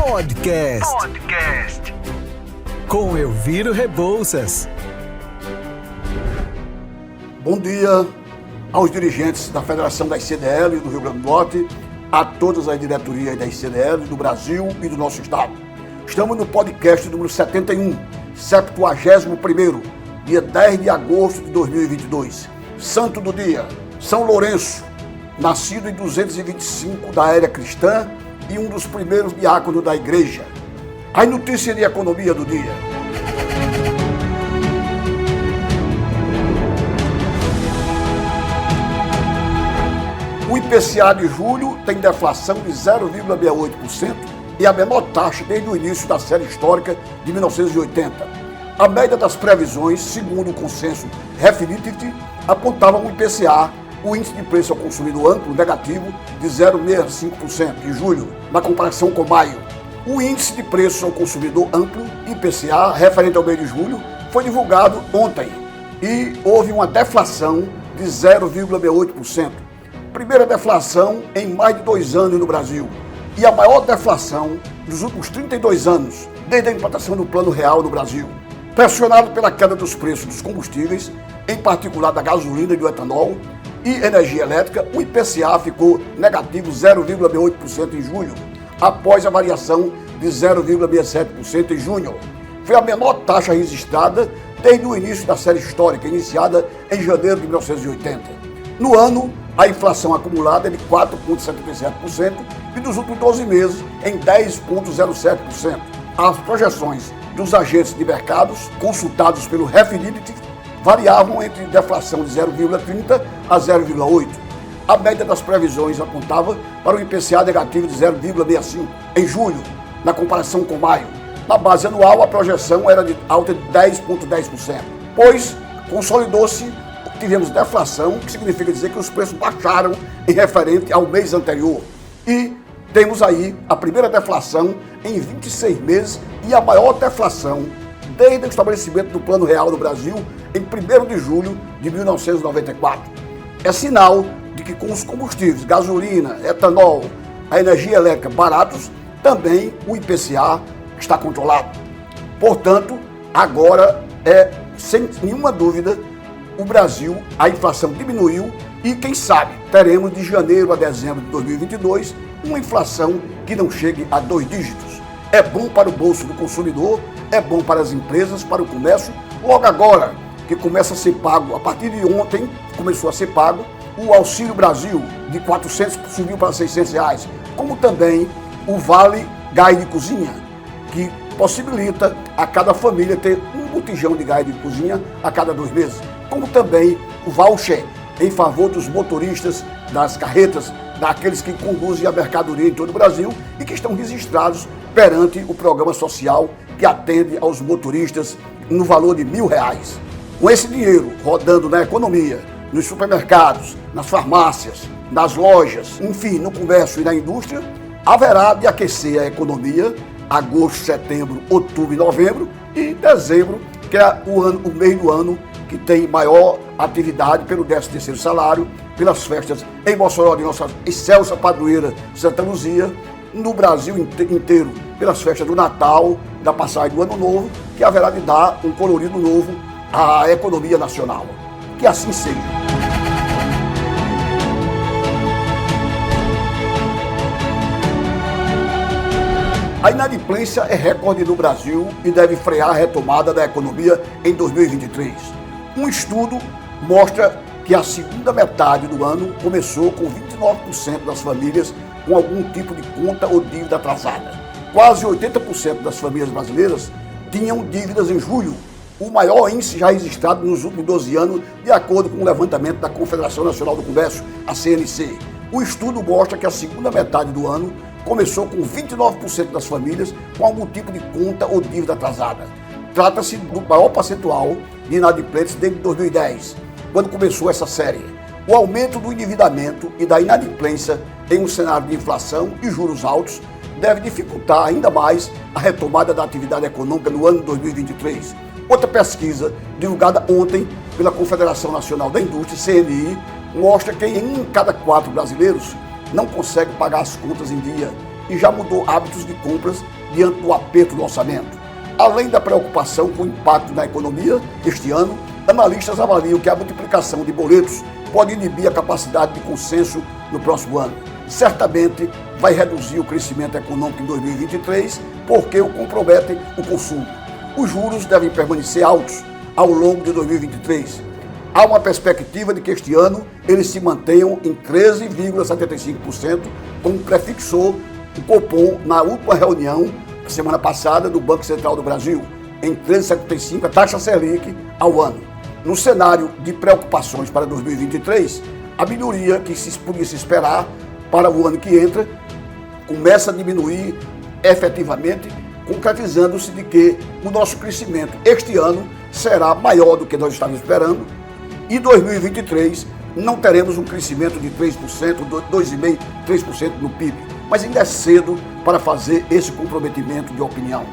Podcast. Com Elviro Rebouças. Bom dia aos dirigentes da Federação da ICDL do Rio Grande do Norte, a todas as diretorias da ICDL do Brasil e do nosso estado. Estamos no podcast número 71, 71º, dia 10 de agosto de 2022. Santo do dia, São Lourenço, nascido em 225 da era cristã e um dos primeiros diáconos da igreja. As notícias de economia do dia. O IPCA de julho tem deflação de 0,68% e a menor taxa desde o início da série histórica de 1980. A média das previsões, segundo o consenso Refinitiv, apontava um IPCA, o índice de preço ao consumidor amplo, negativo de 0,65% em julho, na comparação com maio. O índice de preço ao consumidor amplo, IPCA, referente ao mês de julho, foi divulgado ontem e houve uma deflação de 0,68%. Primeira deflação em mais de 2 anos no Brasil e a maior deflação dos últimos 32 anos, desde a implantação do Plano Real no Brasil. Pressionado pela queda dos preços dos combustíveis, em particular da gasolina e do etanol, e energia elétrica, o IPCA ficou negativo 0,68% em julho, após a variação de 0,67% em junho. Foi a menor taxa registrada desde o início da série histórica, iniciada em janeiro de 1980. No ano, a inflação acumulada é de 4,77% e nos últimos 12 meses em 10,07%. As projeções dos agentes de mercados, consultados pelo Refinitiv, variavam entre deflação de 0,30% a 0,8%. A média das previsões apontava para um IPCA negativo de 0,65% em julho, na comparação com maio. Na base anual, a projeção era de alta de 10,10%, pois consolidou-se, tivemos deflação, que significa dizer que os preços baixaram em referente ao mês anterior. E temos aí a primeira deflação em 26 meses e a maior deflação desde o estabelecimento do Plano Real no Brasil em 1º de julho de 1994. É sinal de que com os combustíveis, gasolina, etanol, a energia elétrica baratos, também o IPCA está controlado. Portanto, agora sem nenhuma dúvida, o Brasil, a inflação diminuiu e, quem sabe, teremos de janeiro a dezembro de 2022 uma inflação que não chegue a 2 dígitos. É bom para o bolso do consumidor, é bom para as empresas, para o comércio. Logo agora, que começa a ser pago, a partir de ontem, começou a ser pago, o Auxílio Brasil de 400 subiu para 600 reais, como também o Vale Gás de Cozinha, que possibilita a cada família ter um botijão de gás de cozinha a cada 2 meses, como também o voucher em favor dos motoristas das carretas, daqueles que conduzem a mercadoria em todo o Brasil e que estão registrados perante o programa social que atende aos motoristas no valor de R$1.000. Com esse dinheiro rodando na economia, nos supermercados, nas farmácias, nas lojas, enfim, no comércio e na indústria, haverá de aquecer a economia agosto, setembro, outubro e novembro e dezembro, que é o mês do ano que tem maior atividade pelo 13º salário, pelas festas em Mossoró de Nossa Excelsa Padroeira Santa Luzia, no Brasil inteiro, pelas festas do Natal, da passagem do Ano Novo, que haverá de dar um colorido novo à economia nacional. Que assim seja. A inadimplência é recorde no Brasil e deve frear a retomada da economia em 2023. Um estudo mostra que a segunda metade do ano começou com 29% das famílias com algum tipo de conta ou dívida atrasada. Quase 80% das famílias brasileiras tinham dívidas em julho, o maior índice já registrado nos últimos 12 anos, de acordo com o levantamento da Confederação Nacional do Comércio, a CNC. O estudo mostra que a segunda metade do ano começou com 29% das famílias com algum tipo de conta ou dívida atrasada. Trata-se do maior percentual de inadimplentes desde 2010, quando começou essa série. O aumento do endividamento e da inadimplência em um cenário de inflação e juros altos deve dificultar ainda mais a retomada da atividade econômica no ano de 2023. Outra pesquisa, divulgada ontem pela Confederação Nacional da Indústria, CNI, mostra que em 1 em cada 4 brasileiros não consegue pagar as contas em dia e já mudou hábitos de compras diante do aperto do orçamento. Além da preocupação com o impacto na economia este ano, analistas avaliam que a multiplicação de boletos pode inibir a capacidade de consenso no próximo ano. Certamente vai reduzir o crescimento econômico em 2023, porque o compromete o consumo. Os juros devem permanecer altos ao longo de 2023. Há uma perspectiva de que este ano eles se mantenham em 13,75%, como prefixou o Copom na última reunião, semana passada, do Banco Central do Brasil, em 13,75% a taxa Selic ao ano. No cenário de preocupações para 2023, a melhoria que se podia se esperar para o ano que entra começa a diminuir efetivamente, concretizando-se de que o nosso crescimento este ano será maior do que nós estávamos esperando, e 2023 não teremos um crescimento de 3%, 2,5%, 3% no PIB, mas ainda é cedo para fazer esse comprometimento de opinião.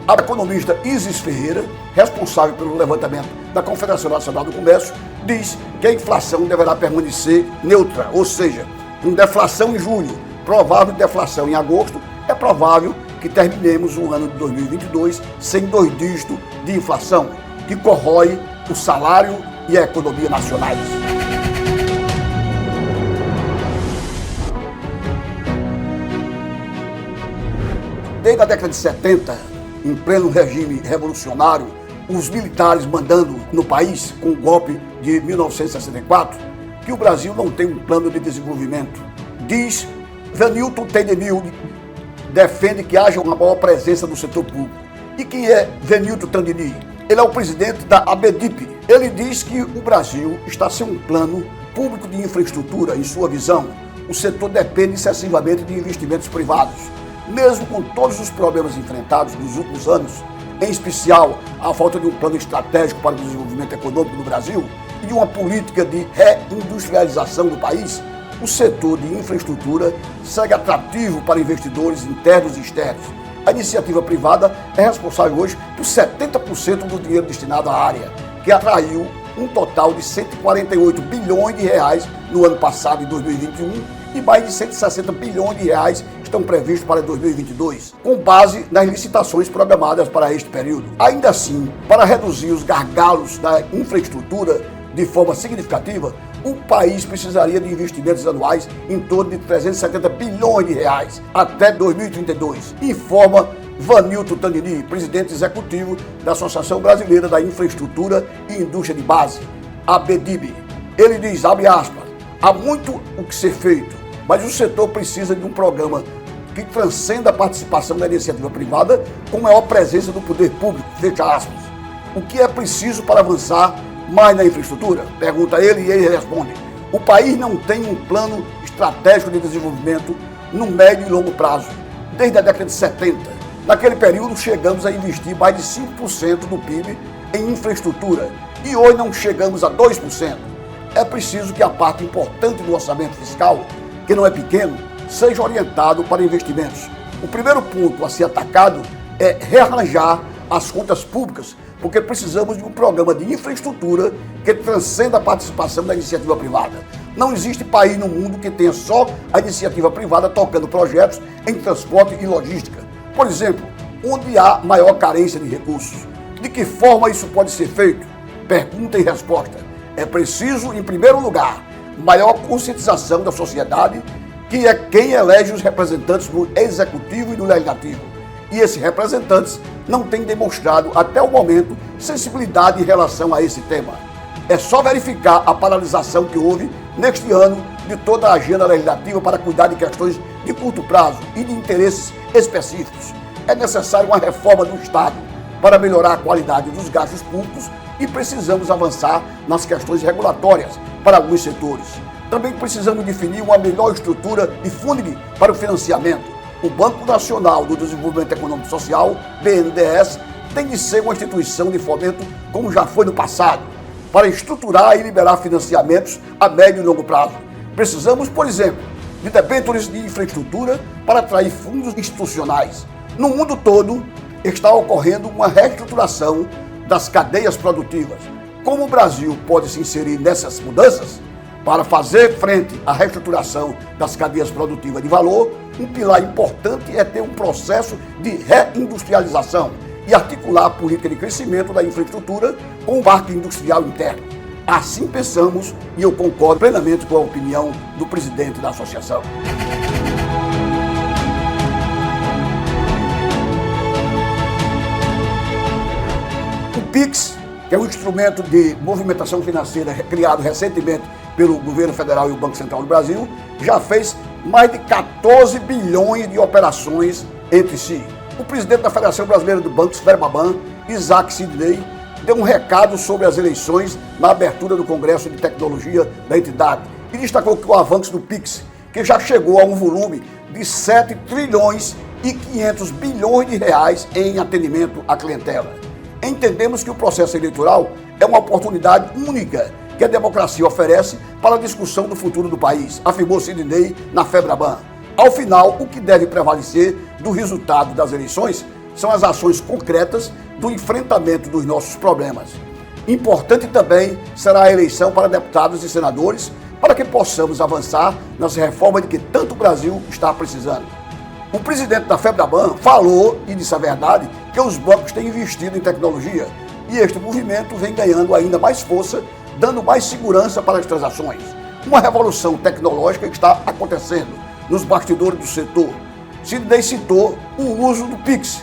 A economista Isis Ferreira, responsável pelo levantamento da Confederação Nacional do Comércio, diz que a inflação deverá permanecer neutra, ou seja, com deflação em julho, provável deflação em agosto, é provável que terminemos o ano de 2022 sem 2 dígitos de inflação, que corrói o salário e a economia nacionais. Desde a década de 70, em pleno regime revolucionário, os militares mandando no país, com o golpe de 1964, que o Brasil não tem um plano de desenvolvimento. Diz Vanilton Tenenil, defende que haja uma maior presença do setor público. E quem é Vanilton Tenenil? Ele é o presidente da ABDIP. Ele diz que o Brasil está sem um plano público de infraestrutura. Em sua visão, o setor depende excessivamente de investimentos privados. Mesmo com todos os problemas enfrentados nos últimos anos, em especial a falta de um plano estratégico para o desenvolvimento econômico do Brasil e de uma política de reindustrialização do país, o setor de infraestrutura segue atrativo para investidores internos e externos. A iniciativa privada é responsável hoje por 70% do dinheiro destinado à área, que atraiu um total de 148 bilhões de reais no ano passado, em 2021, e mais de 160 bilhões de reais estão previstos para 2022, com base nas licitações programadas para este período. Ainda assim, para reduzir os gargalos da infraestrutura de forma significativa, o país precisaria de investimentos anuais em torno de 370 bilhões de reais até 2032, informa Vanilton Tenenil, presidente executivo da Associação Brasileira da Infraestrutura e Indústria de Base, ABDIB. Ele diz, abre aspas, há muito o que ser feito, mas o setor precisa de um programa que transcenda a participação da iniciativa privada com maior presença do poder público, fecha aspas. O que é preciso para avançar mais na infraestrutura? Pergunta ele e ele responde. O país não tem um plano estratégico de desenvolvimento no médio e longo prazo, desde a década de 70. Naquele período chegamos a investir mais de 5% do PIB em infraestrutura e hoje não chegamos a 2%. É preciso que a parte importante do orçamento fiscal, que não é pequeno, seja orientado para investimentos. O primeiro ponto a ser atacado é rearranjar as contas públicas, porque precisamos de um programa de infraestrutura que transcenda a participação da iniciativa privada. Não existe país no mundo que tenha só a iniciativa privada tocando projetos em transporte e logística. Por exemplo, onde há maior carência de recursos. De que forma isso pode ser feito? Pergunta e resposta. É preciso, em primeiro lugar, maior conscientização da sociedade, que é quem elege os representantes no executivo e no legislativo. E esses representantes não têm demonstrado, até o momento, sensibilidade em relação a esse tema. É só verificar a paralisação que houve neste ano de toda a agenda legislativa para cuidar de questões de curto prazo e de interesses específicos. É necessária uma reforma do Estado para melhorar a qualidade dos gastos públicos e precisamos avançar nas questões regulatórias para alguns setores. Também precisamos definir uma melhor estrutura de funding para o financiamento. O Banco Nacional do Desenvolvimento Econômico e Social, BNDES, tem de ser uma instituição de fomento como já foi no passado, para estruturar e liberar financiamentos a médio e longo prazo. Precisamos, por exemplo, de debêntures de infraestrutura para atrair fundos institucionais. No mundo todo, está ocorrendo uma reestruturação das cadeias produtivas. Como o Brasil pode se inserir nessas mudanças? Para fazer frente à reestruturação das cadeias produtivas de valor, um pilar importante é ter um processo de reindustrialização e articular a política de crescimento da infraestrutura com o parque industrial interno. Assim pensamos e eu concordo plenamente com a opinião do presidente da associação. O PIX, que é um instrumento de movimentação financeira criado recentemente pelo governo federal e o Banco Central do Brasil, já fez mais de 14 bilhões de operações entre si. O presidente da Federação Brasileira do Bancos, FEBRABAN, Isaac Sidney, deu um recado sobre as eleições na abertura do Congresso de Tecnologia da entidade e destacou que o avanço do PIX, que já chegou a um volume de 7 trilhões e 500 bilhões de reais em atendimento à clientela. Entendemos que o processo eleitoral é uma oportunidade única que a democracia oferece para a discussão do futuro do país, afirmou Sidney na FEBRABAN. Ao final, o que deve prevalecer do resultado das eleições são as ações concretas do enfrentamento dos nossos problemas. Importante também será a eleição para deputados e senadores para que possamos avançar nas reformas de que tanto o Brasil está precisando. O presidente da FEBRABAN falou, e disse a verdade, que os bancos têm investido em tecnologia e este movimento vem ganhando ainda mais força, dando mais segurança para as transações. Uma revolução tecnológica está acontecendo nos bastidores do setor. Sidney citou o uso do PIX,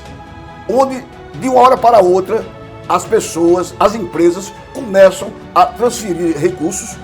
onde de uma hora para outra as pessoas, as empresas começam a transferir recursos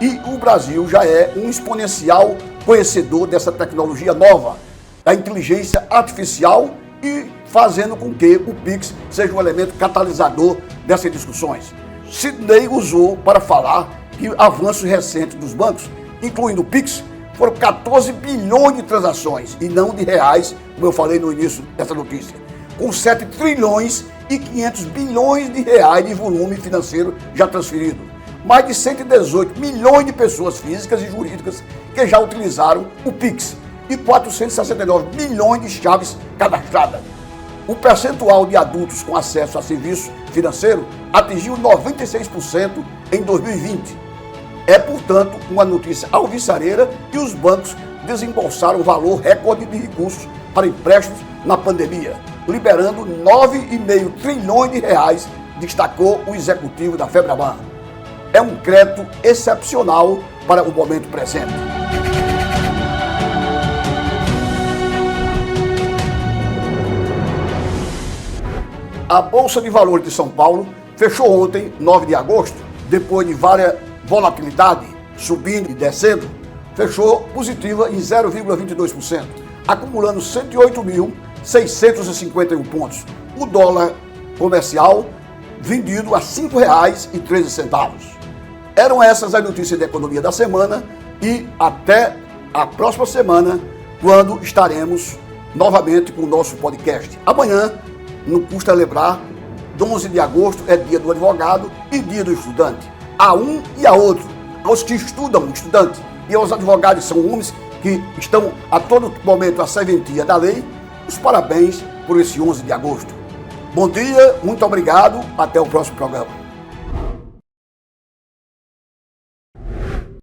e o Brasil já é um exponencial conhecedor dessa tecnologia nova, da inteligência artificial e fazendo com que o PIX seja um elemento catalisador dessas discussões. Sidney usou para falar que avanços recentes dos bancos, incluindo o PIX, foram 14 bilhões de transações e não de reais, como eu falei no início dessa notícia, com 7 trilhões e 500 bilhões de reais de volume financeiro já transferido. Mais de 118 milhões de pessoas físicas e jurídicas que já utilizaram o PIX e 469 milhões de chaves cadastradas. O percentual de adultos com acesso a serviço financeiro atingiu 96% em 2020. É, portanto, uma notícia alvissareira que os bancos desembolsaram valor recorde de recursos para empréstimos na pandemia, liberando 9,5 trilhões de reais, destacou o executivo da FEBRABAN. É um crédito excepcional para o momento presente. A Bolsa de Valores de São Paulo fechou ontem, 9 de agosto, depois de várias volatilidade, subindo e descendo, fechou positiva em 0,22%, acumulando 108.651 pontos. O dólar comercial vendido a R$ 5,13. Eram essas as notícias da economia da semana e até a próxima semana, quando estaremos novamente com o nosso podcast. Amanhã, não custa lembrar, 11 de agosto é dia do advogado e dia do estudante. A um e a outro, aos que estudam, estudante, e aos advogados são homens que estão a todo momento à serventia da lei, os parabéns por esse 11 de agosto. Bom dia, muito obrigado, até o próximo programa.